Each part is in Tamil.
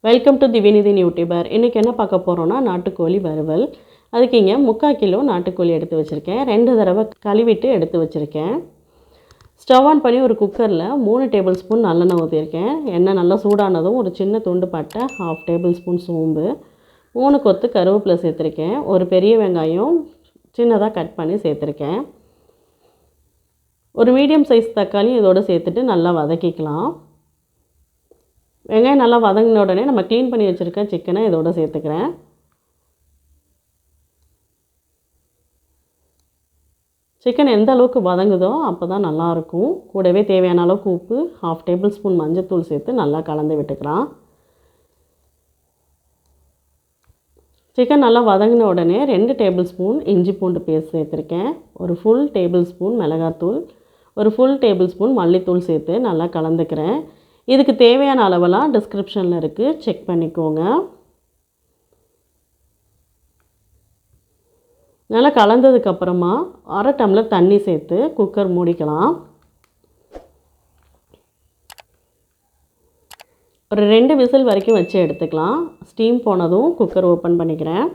Welcome to திவினிதின் YouTuber. இன்றைக்கி என்ன பார்க்க போகிறோன்னா நாட்டுக்கோழி வறுவல். அதுக்கு இங்கே 3/4 கிலோ நாட்டுக்கோழி எடுத்து வச்சுருக்கேன். 2 தடவை கழுவிட்டு எடுத்து வச்சுருக்கேன். ஸ்டவ் ஆன் பண்ணி ஒரு குக்கரில் 3 டேபிள் ஸ்பூன் நல்லெண்ணெய் ஊற்றிருக்கேன். எண்ணெய் நல்லா சூடானதும் ஒரு சின்ன துண்டு பட்டை, 1/2 டேபிள் ஸ்பூன் சோம்பு, 3 கொத்து கருவேப்பிலை சேர்த்துருக்கேன். ஒரு பெரிய வெங்காயம் சின்னதாக கட் பண்ணி சேர்த்துருக்கேன். ஒரு மீடியம் சைஸ் தக்காளி இதோடு சேர்த்துட்டு நல்லா வதக்கிக்கலாம். வெங்காயம் நல்லா வதங்கின உடனே நம்ம க்ளீன் பண்ணி வச்சுருக்க சிக்கனை இதோடு சேர்த்துக்கிறேன். சிக்கன் எந்த அளவுக்கு வதங்குதோ அப்போ தான் நல்லாயிருக்கும். கூடவே தேவையான அளவுக்கு உப்பு, 1/2 டேபிள் ஸ்பூன் மஞ்சத்தூள் சேர்த்து நல்லா கலந்து விட்டுக்கலாம். சிக்கன் நல்லா வதங்கின உடனே 2 டேபிள் ஸ்பூன் இஞ்சி பூண்டு பேஸ்ட் சேர்த்துருக்கேன். ஒரு ஃபுல் டேபிள் ஸ்பூன் மிளகாத்தூள், ஒரு ஃபுல் டேபிள் ஸ்பூன் மல்லித்தூள் சேர்த்து நல்லா கலந்துக்கிறேன். இதுக்கு தேவையான அளவெல்லாம் டிஸ்கிரிப்ஷனில் இருக்குது, செக் பண்ணிக்கோங்க. நல்லா கலந்ததுக்கப்புறமா 1/2 டம்ளர் தண்ணி சேர்த்து குக்கர் மூடிக்கலாம். ஒரு 2 விசில் வரைக்கும் வச்சு எடுத்துக்கலாம். ஸ்டீம் போனதும் குக்கர் ஓப்பன் பண்ணிக்கிறேன்.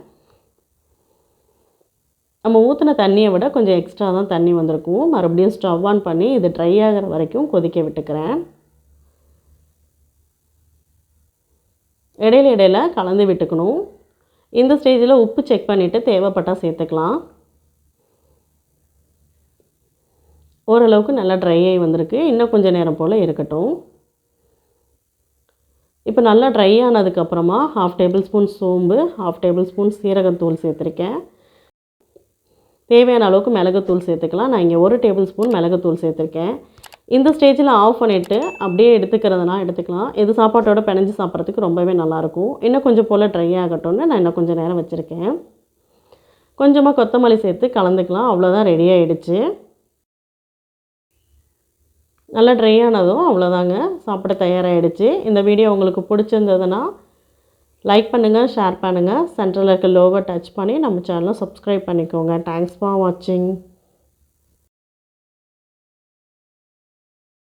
நம்ம ஊற்றின தண்ணியை விட கொஞ்சம் எக்ஸ்ட்ரா தான் தண்ணி வந்திருக்கும். மறுபடியும் ஸ்டவ் ஆன் பண்ணி இது ட்ரை ஆகிற வரைக்கும் கொதிக்க விட்டுக்கிறேன். இடையில கலந்து விட்டுக்கணும். இந்த ஸ்டேஜில் உப்பு செக் பண்ணிவிட்டு தேவைப்பட்டால் சேர்த்துக்கலாம். ஓரளவுக்கு நல்லா ட்ரை ஆகி வந்திருக்கு. இன்னும் கொஞ்சம் நேரம் போல் இருக்கட்டும். இப்போ நல்லா ட்ரை ஆனதுக்கப்புறமா 1/2 டேபிள் ஸ்பூன் சோம்பு, 1/2 டேபிள் ஸ்பூன் சீரகத்தூள் சேர்த்துருக்கேன். தேவையான அளவுக்கு மிளகுத்தூள் சேர்த்துக்கலாம். நான் இங்கே 1 டேபிள் ஸ்பூன் மிளகுத்தூள் சேர்த்துருக்கேன். இந்த ஸ்டேஜில் ஆஃப் பண்ணிவிட்டு அப்படியே எடுத்துக்கிறதுனா எடுத்துக்கலாம். இது சாப்பாட்டோட பிணைஞ்சு சாப்பிட்றதுக்கு ரொம்பவே நல்லாயிருக்கும். இன்னும் கொஞ்சம் போல் ட்ரை ஆகட்டும்னு நான் இன்னும் கொஞ்சம் நேரம் வச்சுருக்கேன். கொஞ்சமாக கொத்தமல்லி சேர்த்து கலந்துக்கலாம். அவ்வளோதான், ரெடி ஆகிடுச்சு. நல்லா ட்ரை ஆனதும் அவ்வளோதாங்க, சாப்பிட தயாராகிடுச்சு. இந்த வீடியோ உங்களுக்கு பிடிச்சிருந்ததுன்னா லைக் பண்ணுங்கள், ஷேர் பண்ணுங்கள். சென்டரில் இருக்க லோகோ டச் பண்ணி நம்ம சேனலை சப்ஸ்கிரைப் பண்ணிக்கோங்க. தேங்க்ஸ் ஃபார் வாட்சிங்.